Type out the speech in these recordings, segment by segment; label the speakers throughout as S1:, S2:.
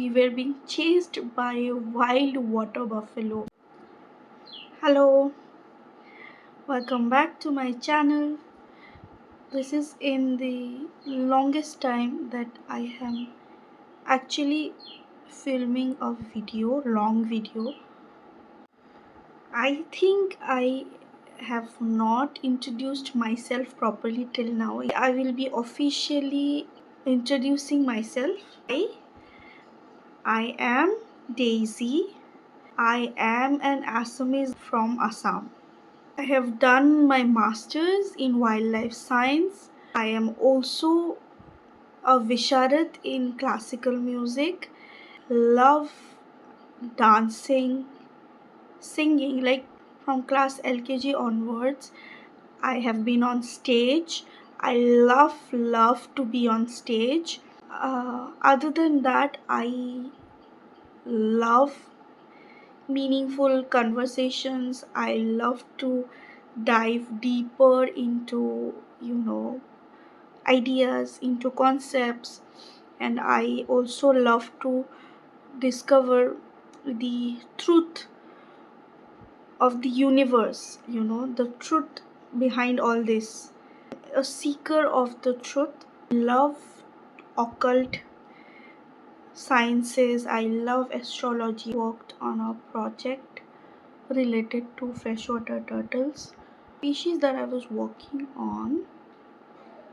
S1: we were being chased by a wild water buffalo. Hello, welcome back to my channel. This is in the longest time that I am actually filming a long video. I think I have not introduced myself properly till now. I will be officially introducing myself. I am Daisy. I am an Assamese from Assam. I have done my master's in wildlife science. I am also a Visharat in classical music. Love dancing, singing, like from class LKG onwards. I have been on stage. I love to be on stage. Other than that, I love meaningful conversations. I love to dive deeper into, ideas, into concepts, and I also love to discover the truth of the universe, the truth behind all this. A seeker of the truth. Love occult sciences. I love astrology. Worked on a project related to freshwater turtles. The species that I was working on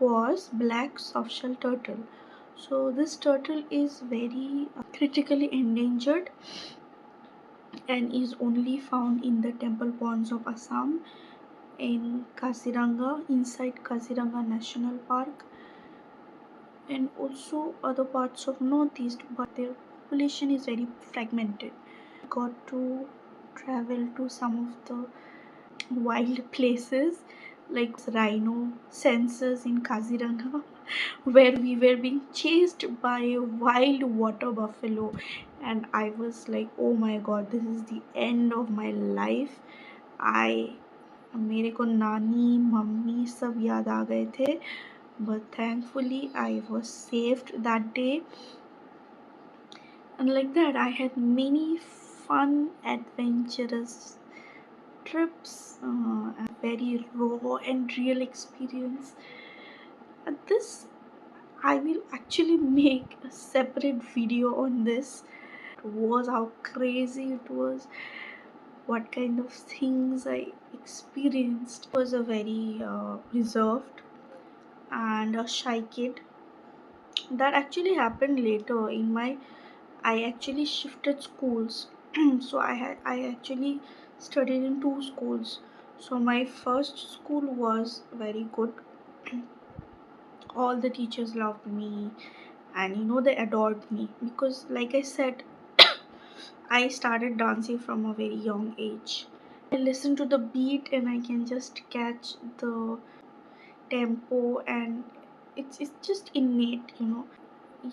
S1: was black softshell turtle. So this turtle is very critically endangered and is only found in the temple ponds of Assam, in Kaziranga, inside Kaziranga National Park, and also other parts of northeast, but their population is very fragmented. Got to travel to some of the wild places like rhino census in Kaziranga where we were being chased by a wild water buffalo, and I was like, oh my god, this is the end of my life. मेरे को नानी mummy सब याद आ गए थे, but thankfully I was saved that day. And like that, I had many fun adventurous trips, a very raw and real experience. This I will actually make a separate video on this. It was how crazy it was, what kind of things I experienced. I was a very reserved and a shy kid. That actually happened later in my. I actually shifted schools, so I actually studied in two schools. So my first school was very good. All the teachers loved me, and they adored me because, like I said, I started dancing from a very young age. I listen to the beat and I can just catch the tempo, and it's just innate.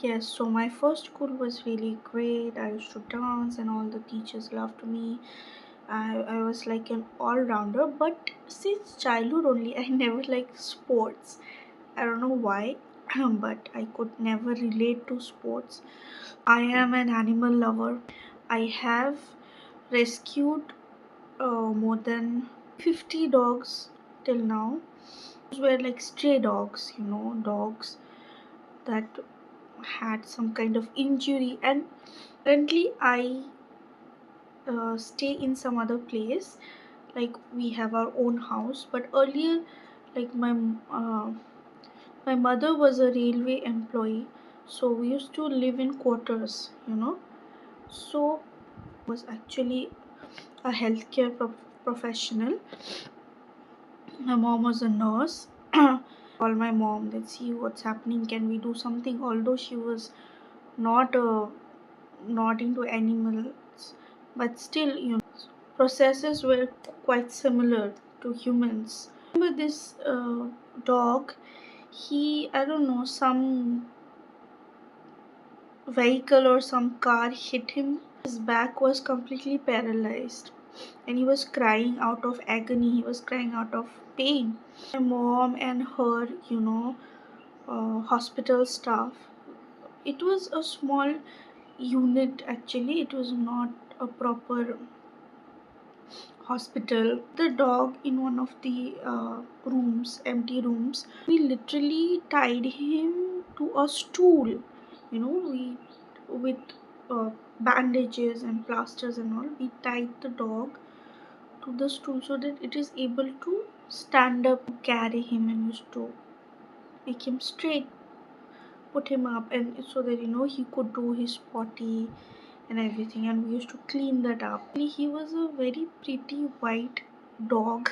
S1: Yes, so my first school was really great. I used to dance and all the teachers loved me. I was like an all-rounder, but since childhood only, I never liked sports. I don't know why, but I could never relate to sports. I am an animal lover. I have rescued more than 50 dogs till now. Those were like stray dogs, dogs that had some kind of injury, and currently I stay in some other place. Like we have our own house, but earlier, like my mother was a railway employee, so we used to live in quarters. So was actually a healthcare professional. My mom was a nurse. Call my mom, let's see what's happening, can we do something, although she was not not into animals, but still, processes were quite similar to humans. Remember this dog, I don't know, some vehicle or some car hit him. His back was completely paralyzed and he was crying out of agony, he was crying out of pain. My mom and her, hospital staff, it was a small unit. Actually, it was not a proper hospital. The dog in one of the rooms, empty rooms. We literally tied him to a stool. We with uh, bandages and plasters and all. We tied the dog to the stool so that it is able to stand up, carry him, and used to make him straight, put him up, and so that he could do his potty and everything. And we used to clean that up. He was a very pretty white dog,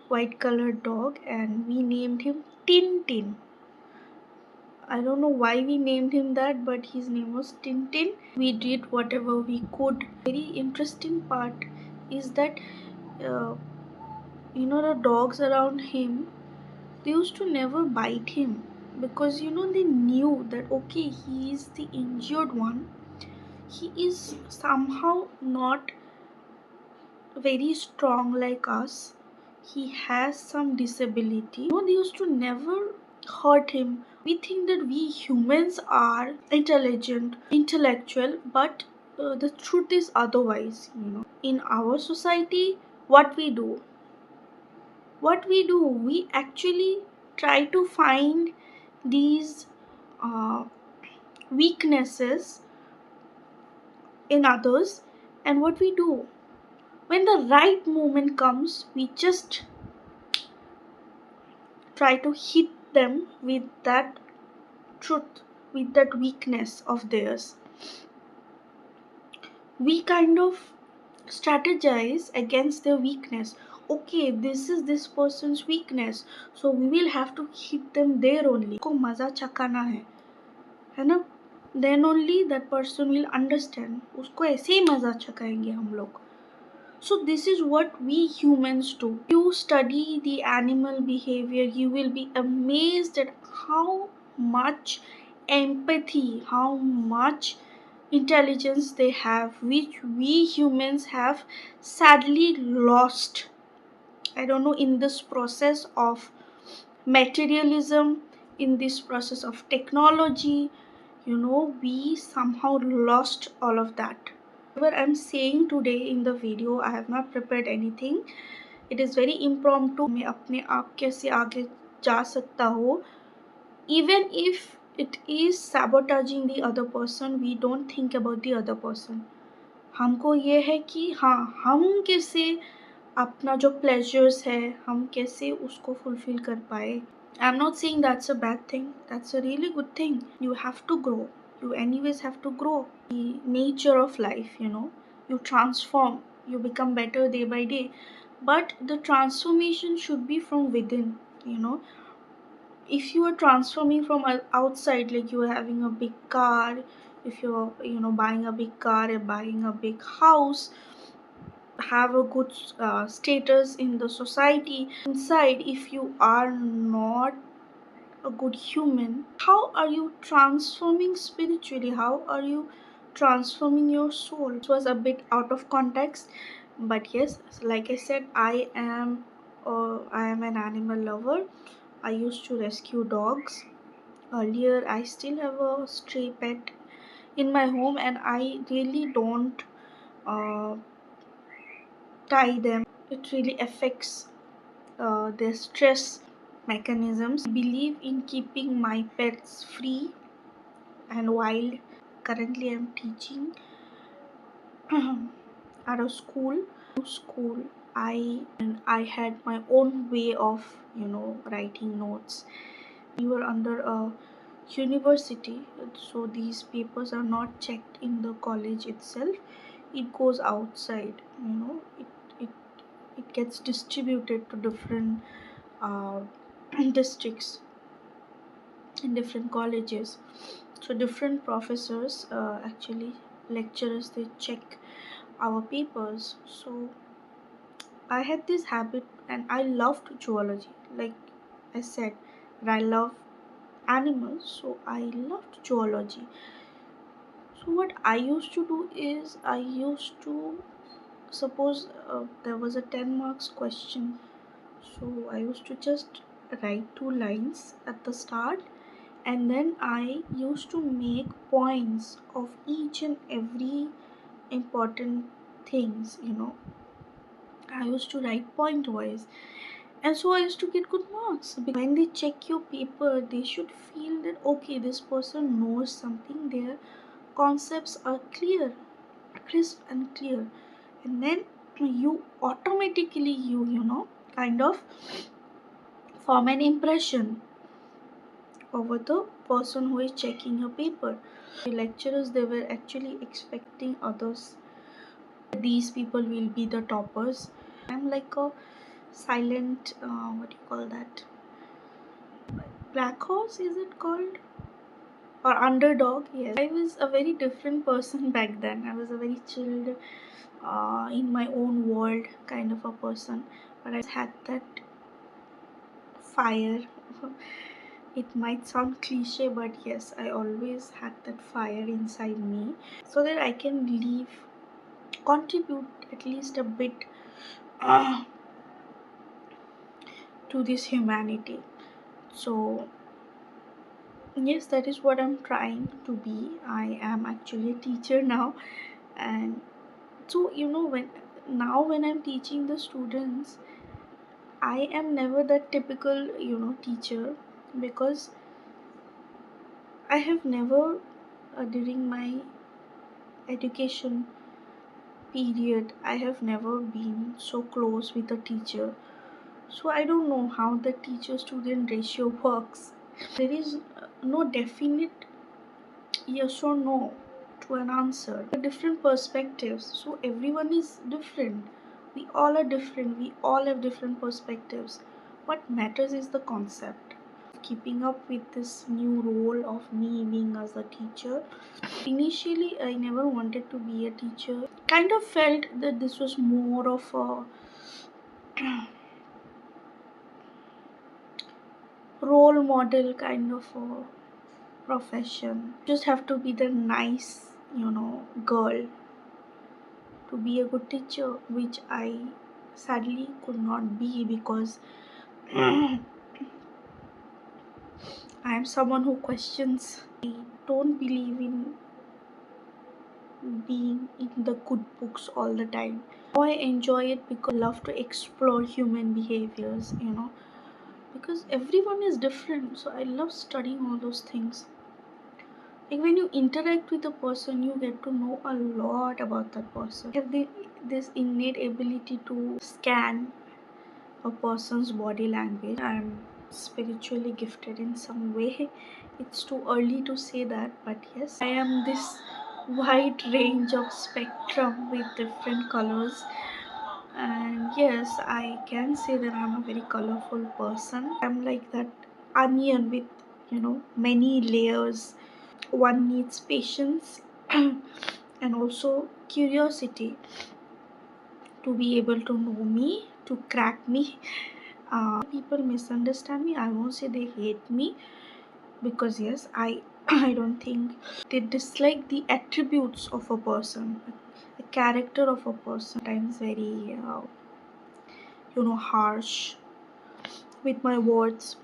S1: white colored dog, and we named him Tintin. I don't know why we named him that, but his name was Tintin. We did whatever we could. Very interesting part is that uh, the dogs around him, they used to never bite him, because they knew that okay, he is the injured one. He is somehow not very strong like us. He has some disability. They used to never hurt him. We think that we humans are intelligent, intellectual, but the truth is otherwise. In our society, what we do? We actually try to find these uh, weaknesses in others, and what we do? When the right moment comes, we just try to hit them with that truth, with that weakness of theirs. We kind of strategize against their weakness. Okay, this is this person's weakness, so we will have to hit them there only. को मजा चखाना है ना? Then only that person will understand. उसको ऐसे ही मजा चखाएंगे हम लोग. So this is what we humans do. If you study the animal behavior, you will be amazed at how much empathy, how much intelligence they have, which we humans have sadly lost. I don't know, in this process of materialism, in this process of technology, we somehow lost all of that. Whatever I'm saying today in the video, I have not prepared anything. It is very impromptu. मैं अपने आप कैसे आगे जा सकता हो, even if it is sabotaging the other person, we don't think about the other person. हमको ये है कि हाँ, हम कैसे अपना जो pleasures है, हम कैसे उसको fulfill कर पाए. I'm not saying that's a bad thing. That's a really good thing. You have to grow. You anyways have to grow. The nature of life. You transform. You become better day by day. But the transformation should be from within. If you are transforming from outside, like you are having a big car, if you're buying a big car and buying a big house, have a good status in the society, inside if you are not a good human, how are you transforming spiritually? How are you transforming your soul? It was a bit out of context, but yes, like I said, I am an animal lover. I used to rescue dogs. Earlier, I still have a stray pet in my home, and I really don't uh, tie them. It really affects their stress mechanisms. I believe in keeping my pets free and wild. Currently, I'm teaching at a school. School, I had my own way of writing notes. We were under a university, so these papers are not checked in the college itself. It goes outside. It it gets distributed to different uh, districts in different colleges. So different professors, actually lecturers, they check our papers. So I had this habit, and I loved zoology, like I said, and I love animals, so I loved zoology. So what I used to do is, I used to suppose there was a 10 marks question, so I used to just write 2 lines at the start, And then I used to make points of each and every important things, I used to write point wise. And so I used to get good marks. When they check your paper, they should feel that okay, this person knows something, their concepts are clear, crisp and clear. And then you automatically kind of form an impression over the person who is checking your paper. The lecturers, they were actually expecting others, these people will be the toppers. I'm like a silent, what do you call that, black horse, is it called, or underdog? Yes, I was a very different person back then. I was a very chilled, in my own world kind of a person, but I had that fire. It might sound cliche, but yes, I always had that fire inside me, so that I can leave, contribute at least a bit uh, to this humanity. So yes, that is what I'm trying to be. I am actually a teacher now, and so when I'm teaching the students, I am never that typical teacher, because I have never, during my education period, I have never been so close with a teacher. So I don't know how the teacher student ratio works. There is no definite yes or no to an answer. Different perspectives. So everyone is different. We all are different. We all have different perspectives. What matters is the concept. Keeping up with this new role of me being as a teacher. Initially, I never wanted to be a teacher. Kind of felt that this was more of a role model kind of a profession. Just have to be the nice, girl to be a good teacher, which I sadly could not be, because I am someone who questions. I don't believe in being in the good books all the time. Now I enjoy it because I love to explore human behaviors, because everyone is different. So I love studying all those things. Like when you interact with a person, you get to know a lot about that person. Have this innate ability to scan a person's body language. I'm spiritually gifted in some way. It's too early to say that, but yes, I am this wide range of spectrum with different colors. And yes, I can say that I'm a very colorful person. I'm like that onion with, many layers. One needs patience and also curiosity to be able to know me, to crack me. People misunderstand me. I won't say they hate me, because yes, I I don't think they dislike the attributes of a person, the character of a person. Sometimes very harsh with my words.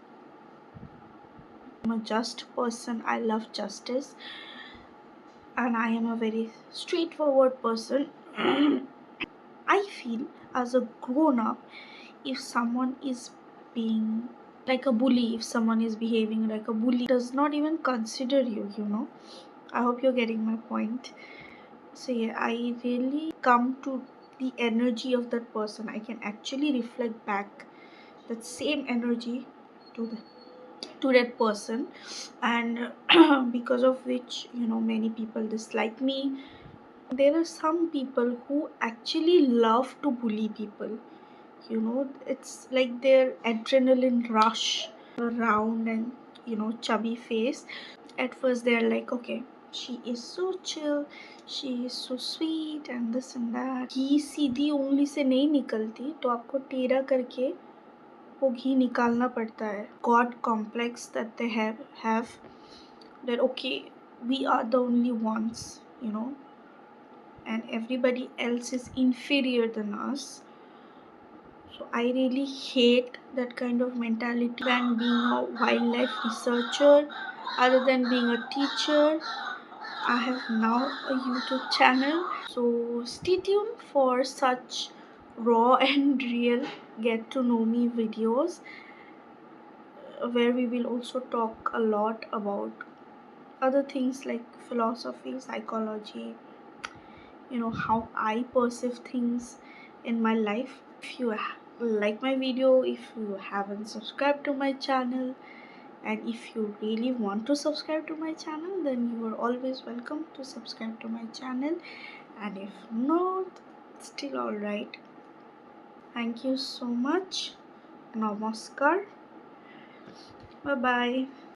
S1: I'm a just person. I love justice, and I am a very straightforward person. I feel as a grown up, if someone is being like a bully, if someone is behaving like a bully, does not even consider you. I hope you're getting my point. So yeah, I really come to the energy of that person. I can actually reflect back that same energy to that person, and because of which many people dislike me. There are some people who actually love to bully people. It's like their adrenaline rush around, and chubby face. At first they're like, okay, she is so chill, she is so sweet, and this and that. घी सीधी उंगली से नहीं निकलती, तो आपको टेढ़ा करके वो घी निकालना पड़ता है. God complex that they have that okay, we are the only ones, and everybody else is inferior than us. So I really hate that kind of mentality. And being a wildlife researcher, Other than being a teacher, I have now a YouTube channel. So stay tuned for such raw and real get to know me videos where we will also talk a lot about other things like philosophy, psychology, how I perceive things in my life. If you like my video, if you haven't subscribed to my channel, and if you really want to subscribe to my channel, then you are always welcome to subscribe to my channel. And if not, still alright. Thank you so much. Namaskar. Bye bye.